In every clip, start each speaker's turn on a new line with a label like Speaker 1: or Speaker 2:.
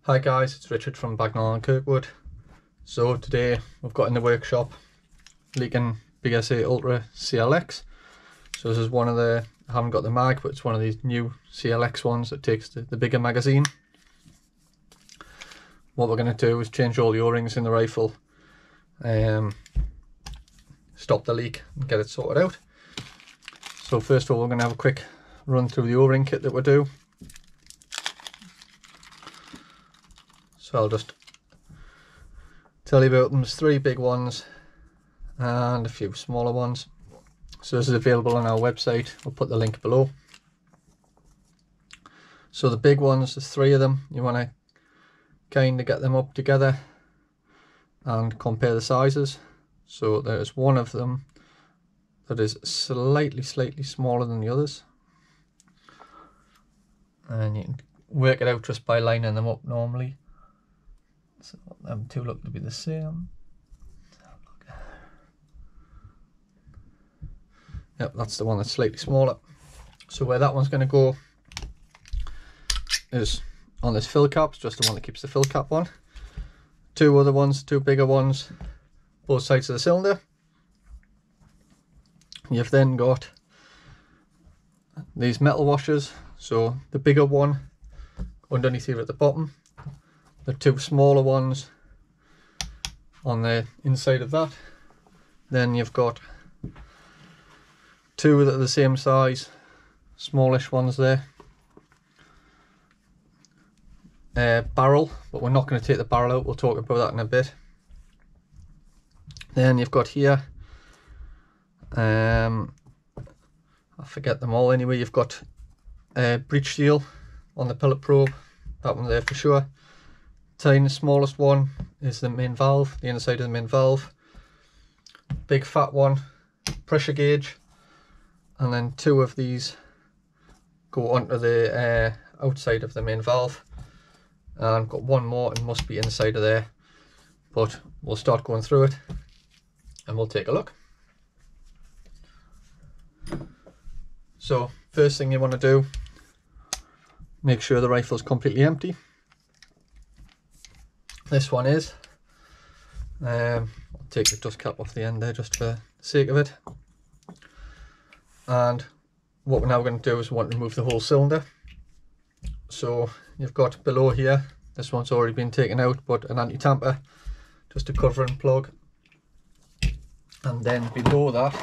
Speaker 1: Hi guys, it's Richard from Bagnall and Kirkwood. So today we've got in the workshop leaking BSA Ultra CLX. So this is one of the, I haven't got the mag, but it's one of these new CLX ones that takes the bigger magazine. What we're going to do is change all the O-rings in the rifle, stop the leak and get it sorted out. So first of all we're going to have a quick run through the O-ring kit that we do. So I'll just tell you about them. There's 3 big ones and a few smaller ones. So this is available on our website. We'll put the link below. So the big ones, there's 3 of them. You want to kind of get them up together and compare the sizes. So there's one of them that is slightly smaller than the others. And you can work it out just by lining them up normally. So them two look to be the same. Yep, that's the one that's slightly smaller. So where that one's going to go is on this fill cap, just the one that keeps the fill cap on. 2 other ones, 2 bigger ones, both sides of the cylinder. You've then got these metal washers. So the bigger one underneath here at the bottom, the 2 smaller ones on the inside of that. Then you've got 2 that are the same size, smallish ones there. Barrel, but we're not going to take the barrel out, we'll talk about that in a bit. Then you've got here, I forget them all anyway, you've got breech seal on the pellet probe, that one there for sure. Tiny, smallest one is the main valve, the inside of the main valve. Big fat one, pressure gauge, and then 2 of these go onto the outside of the main valve. And I've got 1 more, and must be inside of there, but we'll start going through it and we'll take a look. So first thing you want to do, make sure the rifle is completely empty. This one is. I'll take the dust cap off the end there just for the sake of it. And what we're now going to do is we want to remove the whole cylinder. So you've got below here, this one's already been taken out, but an anti-tamper, just a cover and plug. And then below that,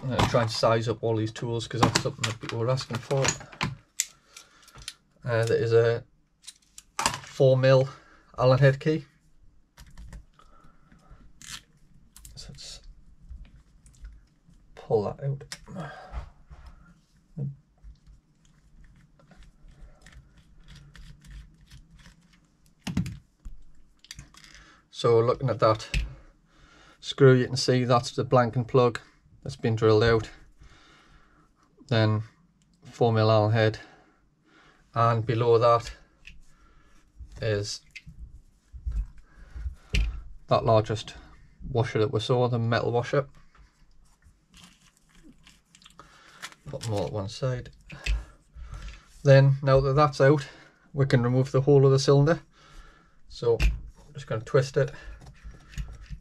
Speaker 1: I'm going to try and size up all these tools because that's something that people were asking for. There is a 4mm Allen head key. So let's pull that out. So looking at that screw, you can see that's the blanking plug that's been drilled out. Then 4mm Allen head, and below that is that largest washer that we saw, the metal washer. Put them all at one side. Then now that that's out, we can remove the whole of the cylinder. So I'm just going to twist it.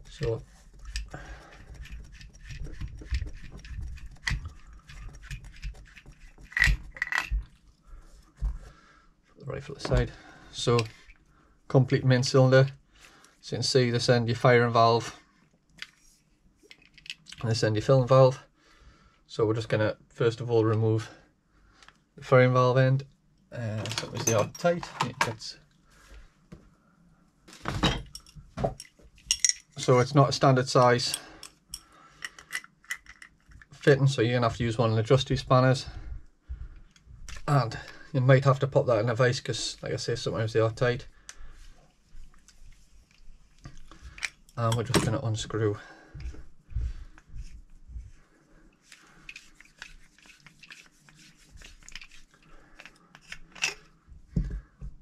Speaker 1: So put the rifle aside. So complete main cylinder. So you can see this end your firing valve and this end your filling valve. So we're just going to first of all remove the firing valve end. So it's the odd tight. So it's not a standard size fitting, so you're going to have to use one of the adjusty spanners. And you might have to pop that in a vise because, like I say, sometimes they are tight. And we're just going to unscrew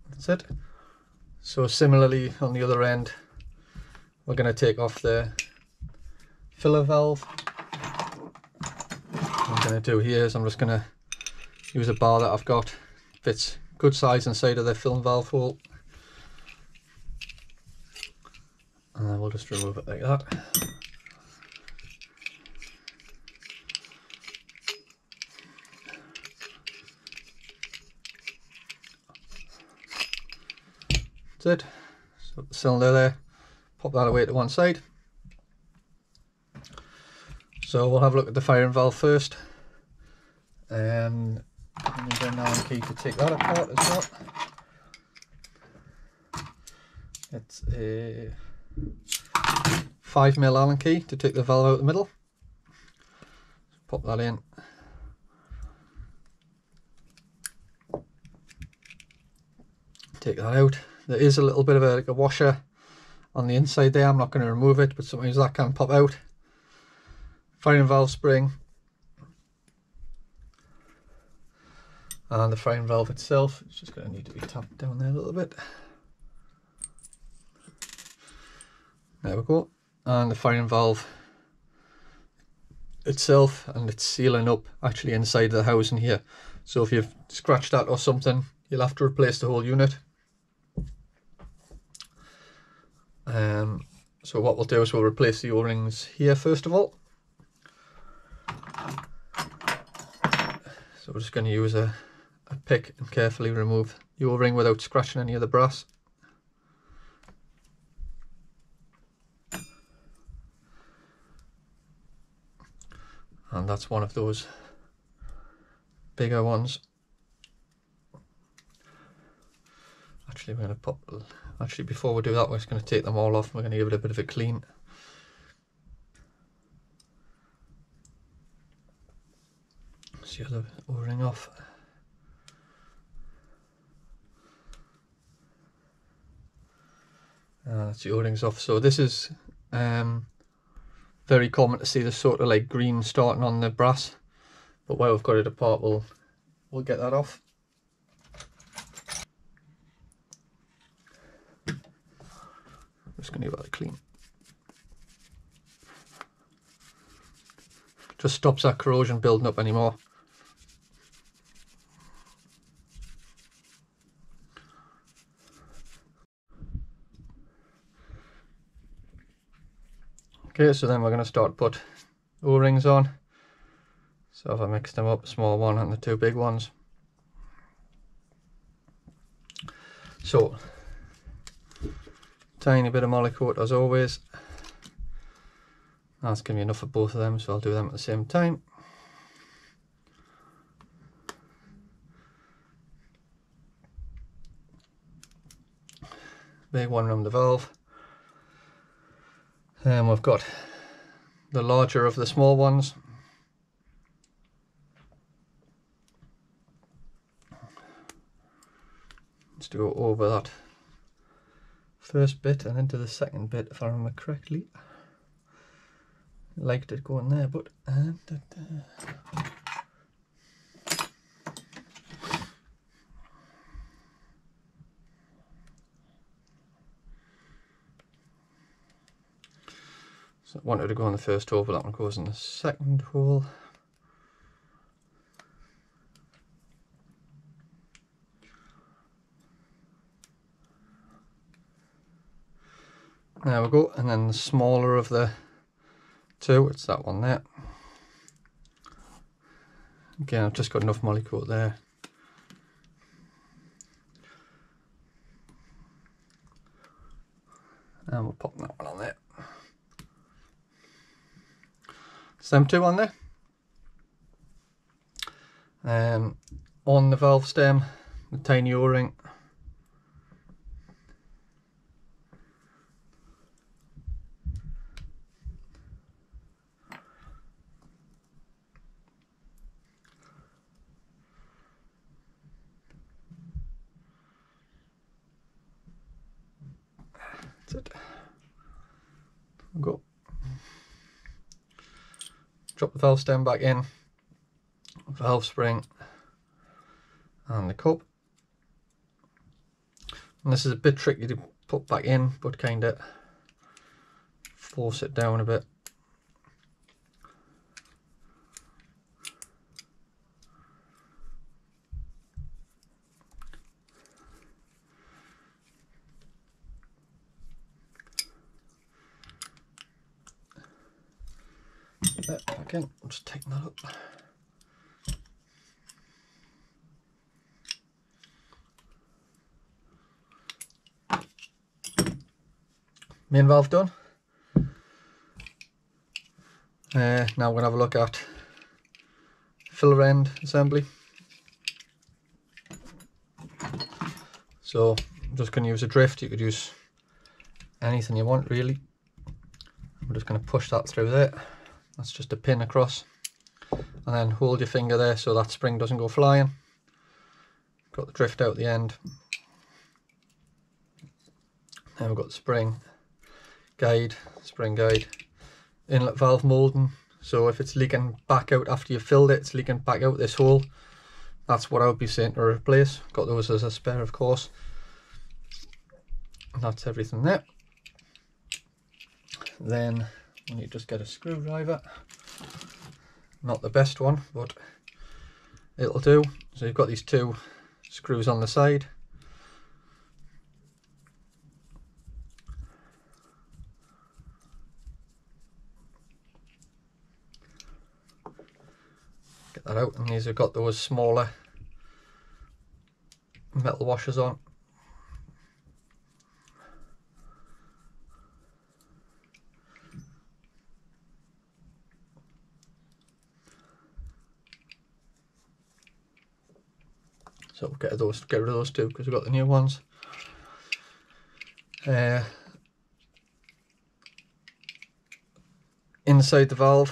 Speaker 1: that's it. So similarly on the other end, we're going to take off the filler valve. What I'm going to do here is I'm just going to use a bar that I've got, fits good size inside of the film valve hole. And then we'll just remove it like that. That's it. So the cylinder there, pop that away to one side. So we'll have a look at the firing valve first. And I'm going to bring down the key to take that apart as well. It's a 5mm Allen key to take the valve out the middle. Pop that in. Take that out. There is a little bit of like a washer on the inside there. I'm not going to remove it, but sometimes that can pop out. Firing valve spring. And the firing valve itself is just going to need to be tapped down there a little bit. There we go. And the firing valve itself, and it's sealing up actually inside the housing here. So if you've scratched that or something, you'll have to replace the whole unit. So what we'll do is we'll replace the O-rings here first of all. So we're just going to use a pick and carefully remove the O-ring without scratching any of the brass. And that's one of those bigger ones. Actually, we're going to actually before we do that, we're just going to take them all off. We're going to give it a bit of a clean. See the O-ring off. That's the O-rings off. So this is very common to see the sort of like green starting on the brass, but while we've got it apart, we'll get that off. Just going to give that a clean. Just stops that corrosion building up anymore. Okay, so then we're going to start put O-rings on. So if I mix them up, a small one and the two big ones. So, tiny bit of molykote as always. That's going to be enough for both of them, so I'll do them at the same time. Big one around the valve. And we've got the larger of the small ones. Let's go over that first bit and into the second bit if I remember correctly. Liked it going there, but so I wanted to go in the first hole, but that one goes in the second hole. There we go, and then the smaller of the two, it's that one there. Again, I've just got enough molykote there. And we'll pop that one on there. Them two on there. On the valve stem, the tiny O-ring. That's it. Go. Drop the valve stem back in, valve spring and the cup. And this is a bit tricky to put back in, but kind of force it down a bit. Put that back in, I'll just tighten that up. Main valve done. Now we're going to have a look at filler end assembly. So I'm just going to use a drift. You could use anything you want really. I'm just going to push that through there. That's just a pin across, and then hold your finger there so that spring doesn't go flying. Got the drift out the end. Then we've got the spring guide, inlet valve moulding. So if it's leaking back out after you filled it, it's leaking back out this hole. That's what I would be saying to replace. Got those as a spare, of course. And that's everything there. Then we need to just get a screwdriver. Not the best one, but it'll do. So you've got these two screws on the side. Get that out, and these have got those smaller metal washers on. So we'll get rid of those two because we've got the new ones. Inside the valve,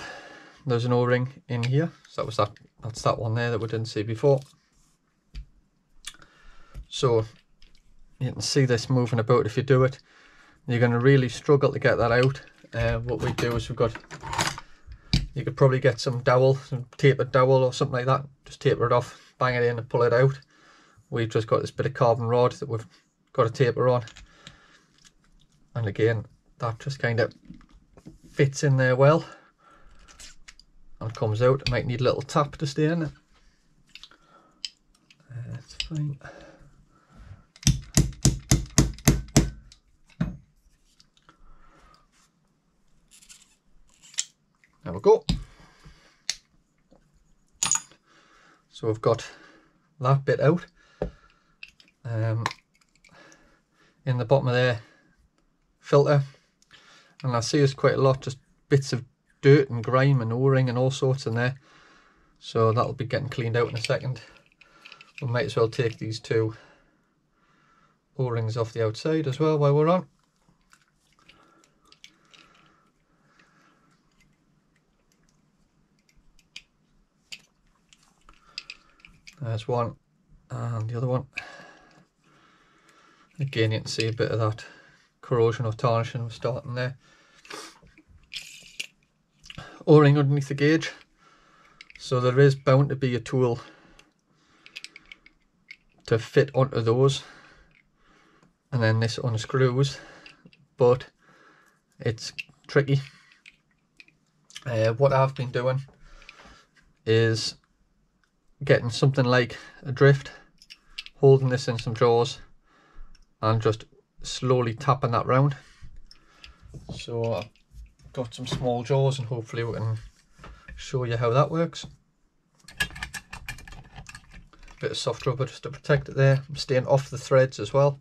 Speaker 1: there's an O-ring in here. So that's that one there that we didn't see before. So you can see this moving about. If you do it, you're going to really struggle to get that out. What we do is you could probably get some dowel, some tapered dowel or something like that. Just taper it off, bang it in and pull it out. We've just got this bit of carbon rod that we've got a taper on. And again, that just kind of fits in there well and comes out. It might need a little tap to stay in it. That's fine. There we go. So we've got that bit out. In the bottom of their filter, and I see there's quite a lot, just bits of dirt and grime and O-ring and all sorts in there, so that'll be getting cleaned out in a second. We might as well take these two O-rings off the outside as well while we're on. There's one, and the other one. Again, you can see a bit of that corrosion or tarnishing starting there. O-ring underneath the gauge. So there is bound to be a tool to fit onto those, and then this unscrews, but it's tricky. What I've been doing is getting something like a drift, holding this in some jaws and just slowly tapping that round. So I've got some small jaws and hopefully we can show you how that works. Bit of soft rubber just to protect it there. I'm staying off the threads as well.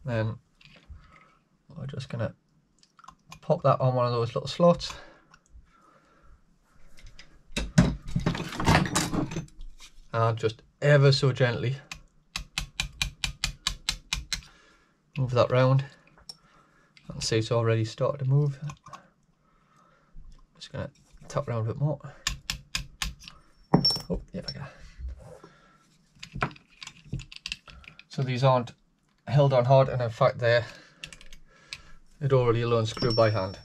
Speaker 1: Then we're just going to pop that on one of those little slots. And just ever so gently move that round. I can see it's already started to move. Just going to tap around a bit more. Oh, yeah, I got. So these aren't held on hard, and in fact it already will unscrew by hand.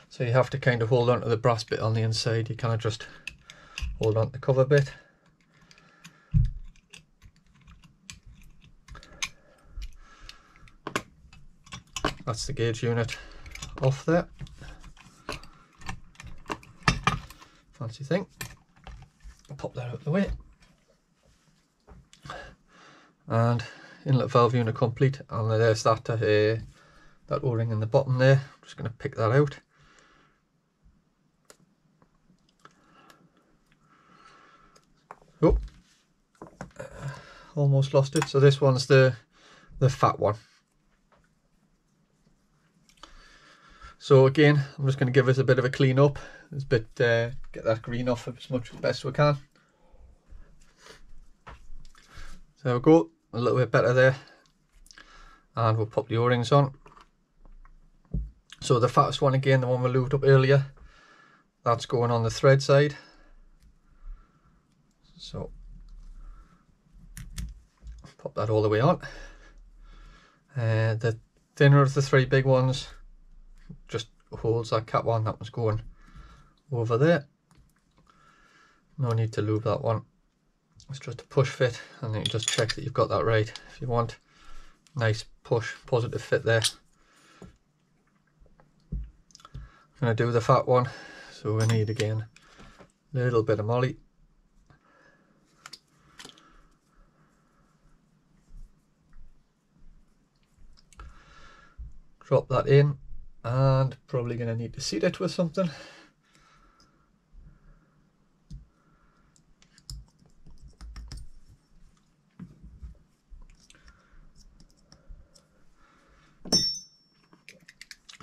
Speaker 1: So you have to kind of hold on to the brass bit on the inside. You kind of just hold on to the cover bit. That's the gauge unit off there. Fancy thing. I'll pop that out of the way. And inlet valve unit complete, and there's that that O-ring in the bottom there. I'm just going to pick that out. Oh, almost lost it. So this one's the fat one. So again, I'm just going to give it a bit of a clean up. There's a bit, get that green off as much as best we can. So there we go, a little bit better there. And we'll pop the O-rings on. So the fattest one again, the one we lubed up earlier, that's going on the thread side. So pop that all the way on. The thinner of the three big ones just holds that cap on. That one's going over there. No need to lube that one. It's just a push fit, and then you just check that you've got that right. If you want nice push, positive fit there. I'm going to do the fat one, so we need again a little bit of molly. Drop that in, and probably going to need to seat it with something.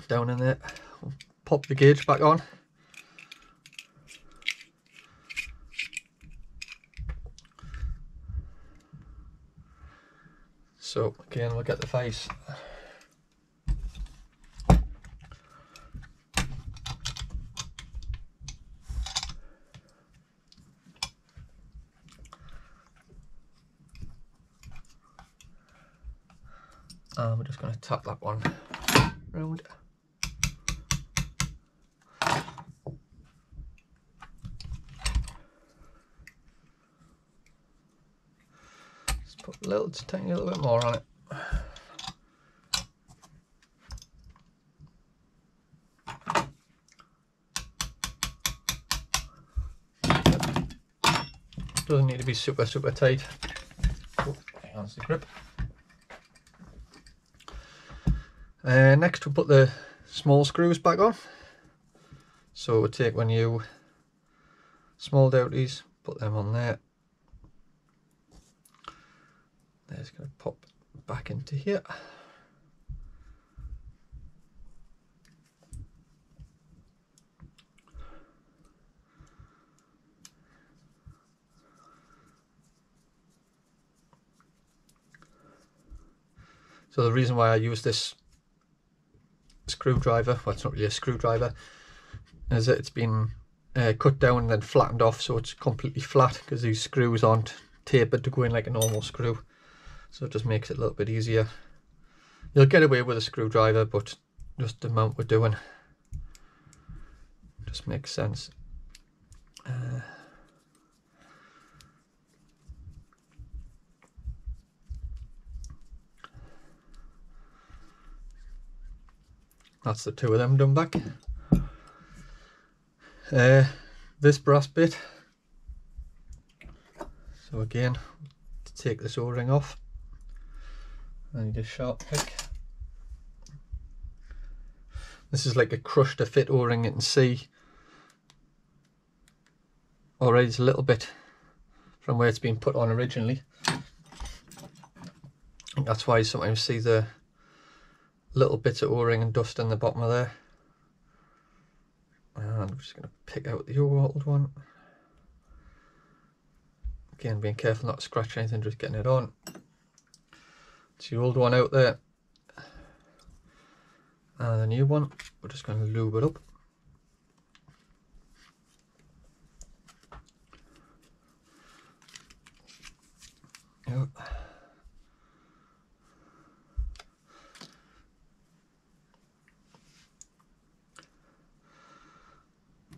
Speaker 1: Down in there. Pop the gauge back on. So again, we'll get the face. And we're just going to tap that one round. Just put a little, tiny little bit more on it. Doesn't need to be super tight. Oh, that's the grip. Next we'll put the small screws back on. So we'll take one new small dowties, put them on there. There's going to pop back into here. So the reason why I use this screwdriver, well, it's not really a screwdriver, is that it's been cut down and then flattened off, so it's completely flat, because these screws aren't tapered to go in like a normal screw. So it just makes it a little bit easier. You'll get away with a screwdriver, but just the amount we're doing just makes sense. That's the two of them done back. This brass bit. So again, to take this O-ring off, I need a sharp pick. This is like a crush to fit O-ring. You can see already it's a little bit from where it's been put on originally. And that's why you sometimes see the little bits of O-ring and dust in the bottom of there. And I'm just going to pick out the old one. Again, being careful not to scratch anything, just getting it on. It's the old one out there. And the new one, we're just going to lube it up. Yep.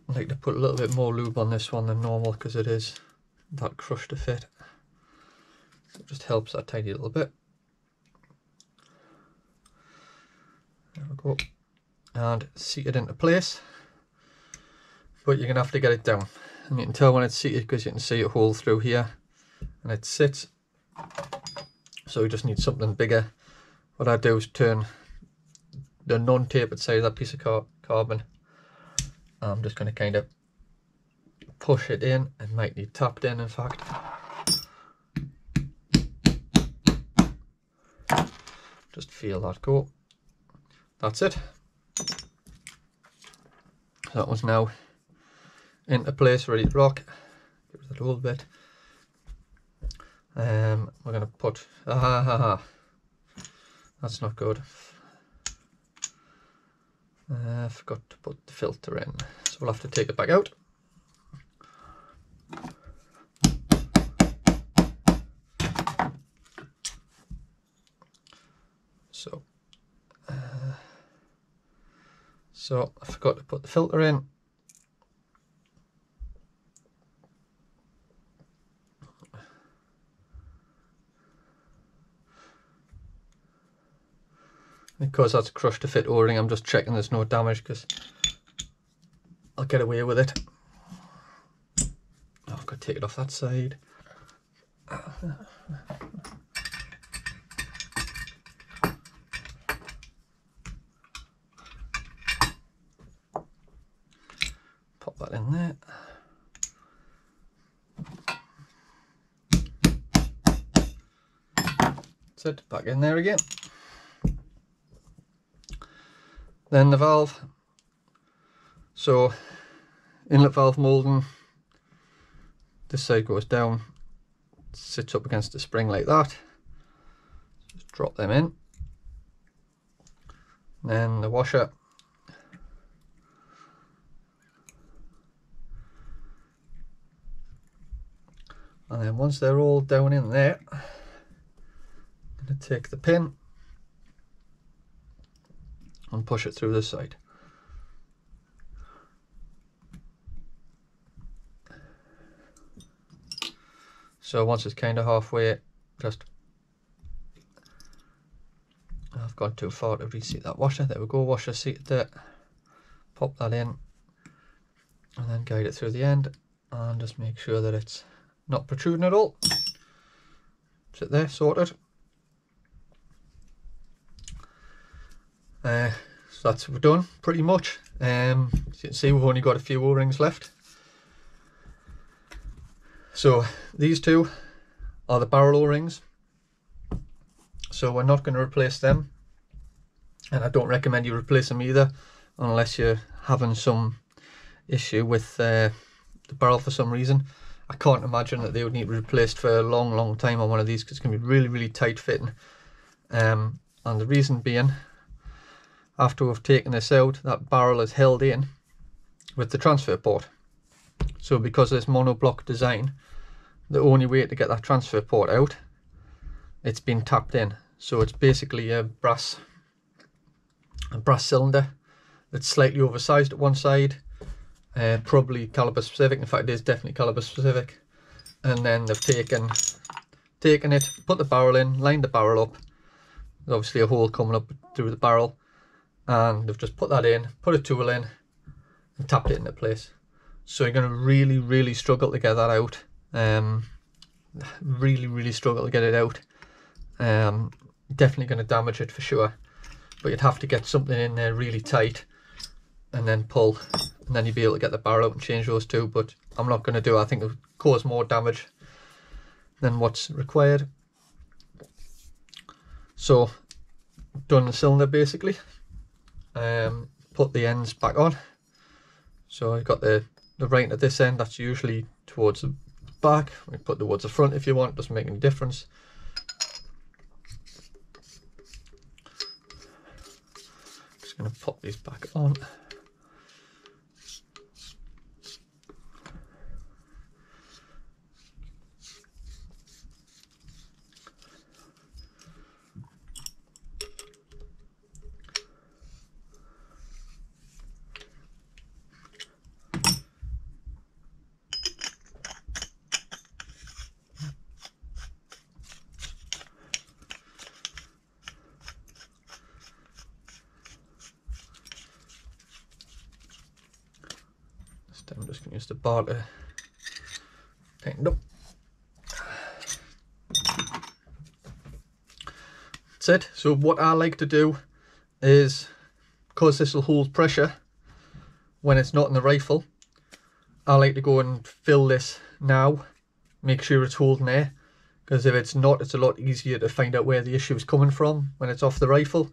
Speaker 1: I like to put a little bit more lube on this one than normal, because it is that crush to fit. So it just helps that tiny little bit. There we go. And seat it into place. But you're going to have to get it down. And you can tell when it's seated because you can see a hole through here. And it sits. So we just need something bigger. What I do is turn the non-tapered side of that piece of carbon. I'm just going to kind of push it in. It might need tapped in fact. Just feel that go. That's it. That one's now into place, ready to rock. Give it a little bit. We're going to put... That's not good. I forgot to put the filter in, so we'll have to take it back out. So I forgot to put the filter in. Because that's a crush to fit O-ring, I'm just checking there's no damage because I'll get away with it. Oh, I've got to take it off that side. Pop that in there. That's it, back in there again. Then the valve. So inlet valve moulding, this side goes down, sits up against the spring like that. Just drop them in. Then the washer. And then once they're all down in there, I'm going to take the pin and push it through this side. So once it's kind of halfway, just, I've gone too far to reseat that washer. There we go, washer seated there. Pop that in and then guide it through the end and just make sure that it's not protruding at all. Sit there, sorted. So that's what we're done pretty much. As you can see, we've only got a few O-rings left. So these two are the barrel O-rings, so we're not going to replace them, and I don't recommend you replace them either unless you're having some issue with the barrel for some reason. I can't imagine that they would need replaced for a long time on one of these because it's going to be really tight fitting, and the reason being, after we've taken this out, that barrel is held in with the transfer port. So because of this monoblock design, the only way to get that transfer port out, it's been tapped in. So it's basically a brass cylinder that's slightly oversized at one side, probably caliber specific. In fact, it is definitely caliber specific. And then they've taken it, put the barrel in, lined the barrel up. There's obviously a hole coming up through the barrel, and they've just put that in, put a tool in, and tapped it into place. So you're going to really struggle to get that out. Really struggle to get it out. Definitely going to damage it for sure. But you'd have to get something in there really tight and then pull, and then you'd be able to get the barrel out and change those two. But I'm not going to do it. I think it would cause more damage than what's required. So done the cylinder basically. Put the ends back on. So you've got the right at this end, that's usually towards the back. We put towards the front if you want, doesn't make any difference. Just going to pop these back on. use the bar to tighten it up. That's it. So what I like to do is, because this will hold pressure when it's not in the rifle, I like to go and fill this now, make sure it's holding air, because if it's not, it's a lot easier to find out where the issue is coming from when it's off the rifle,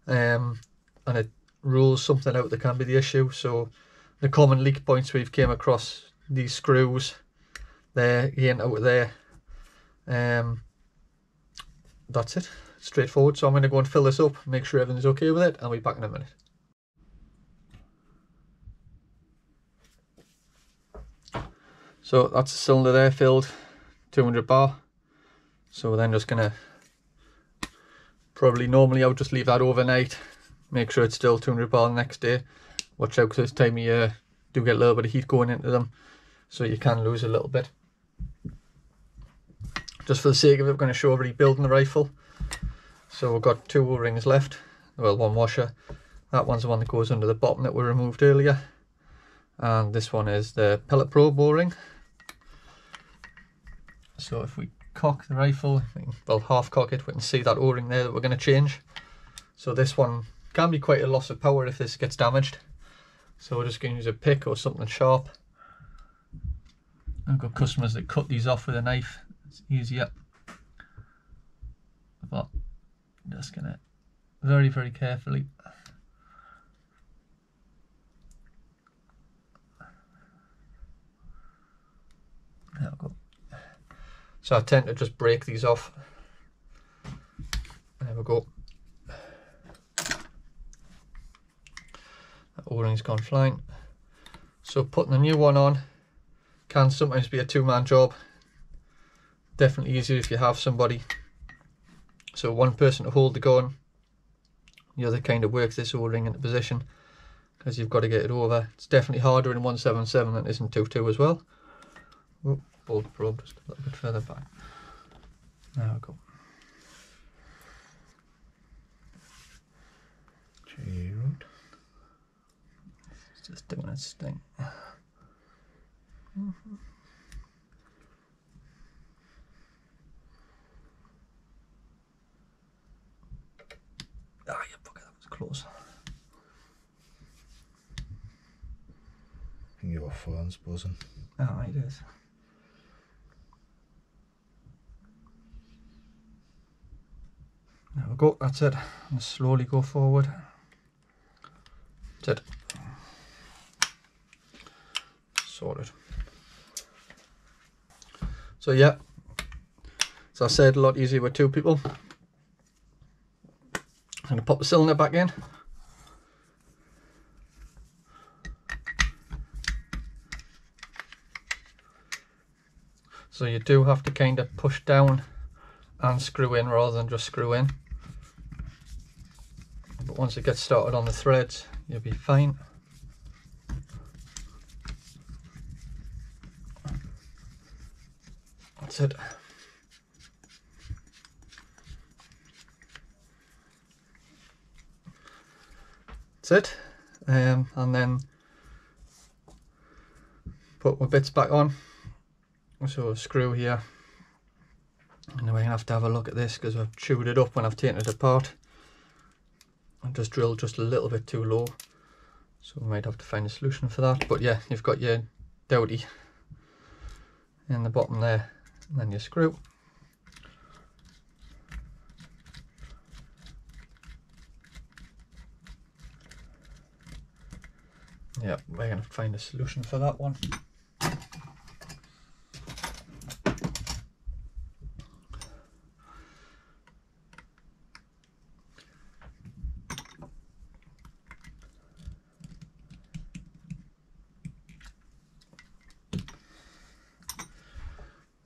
Speaker 1: and it rules something out that can be the issue. So the common leak points we've came across, these screws there, here and out there, that's it, straightforward. So I'm going to go and fill this up, make sure everything's okay with it, and I'll be back in a minute. So that's the cylinder there filled, 200 bar. So we're then just gonna, normally I would just leave that overnight, make sure it's still 200 bar the next day. Watch out, because this time of year do get a little bit of heat going into them, so you can lose a little bit. Just for the sake of it, we're going to show everybody building the rifle. So we've got 2 O-rings left, well, 1 washer. That one's the one that goes under the bottom that we removed earlier, and this one is the pellet probe O-ring. So if we cock the rifle, well, half cock it, we can see that O-ring there that we're going to change. So this one can be quite a loss of power if this gets damaged, so we're just going to use a pick or something sharp. I've got customers that cut these off with a knife, it's easier, but I'm just going to very, very carefully there we go. So I tend to just break these off. There we go. That O-ring's gone flying. So putting a new one on can sometimes be a 2-man job. Definitely easier if you have somebody. So one person to hold the gun, the other kind of works this O-ring into position, because you've got to get it over. It's definitely harder in 177 than it is in 2.2 as well. Oh, bolt probe just a little bit further back. There we go. It's just doing its thing. Ah, yeah, fuck it, that was close.
Speaker 2: I think your phone's buzzing.
Speaker 1: Ah, it is. There we go, that's it. And slowly go forward. That's it. Sorted. So yeah, as I said, a lot easier with 2 people. I'm going to pop the cylinder back in. So you do have to kind of push down and screw in rather than just screw in. But once it gets started on the threads, you'll be fine. That's it. That's it. And then put my bits back on. So a screw here. And then we're going to have a look at this because I've chewed it up when I've taken it apart. I just drilled just a little bit too low. So we might have to find a solution for that. But yeah, you've got your dowty in the bottom there. And then your screw. Yeah, we're going to find a solution for that one.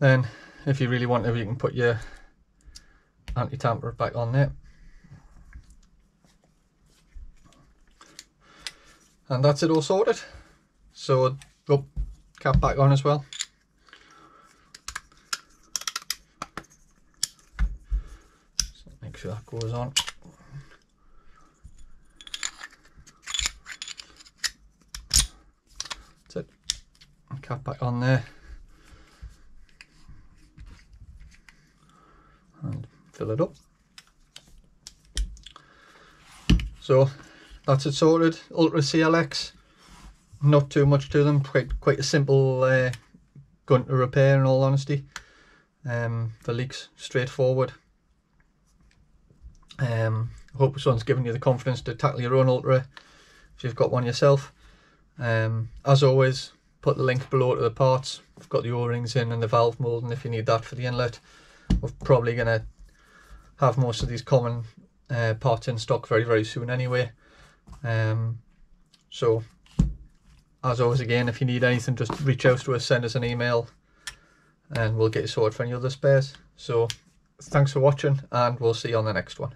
Speaker 1: Then, if you really want to, you can put your anti-tamper back on there. And that's it all sorted. So, oh, cap back on as well. So make sure that goes on. That's it. cap back on there and fill it up. So that's it sorted. Ultra CLX, not too much to them, quite a simple gun to repair in all honesty. The leaks straightforward. I hope this one's given you the confidence to tackle your own Ultra if you've got one yourself. As always, put the link below to the parts. I've got the O-rings in and the valve moulding if you need that for the inlet. We're probably going to have most of these common parts in stock very soon anyway. So as always, again, if you need anything, just reach out to us, send us an email, and we'll get you sorted for any other spares. So thanks for watching, and we'll see you on the next one.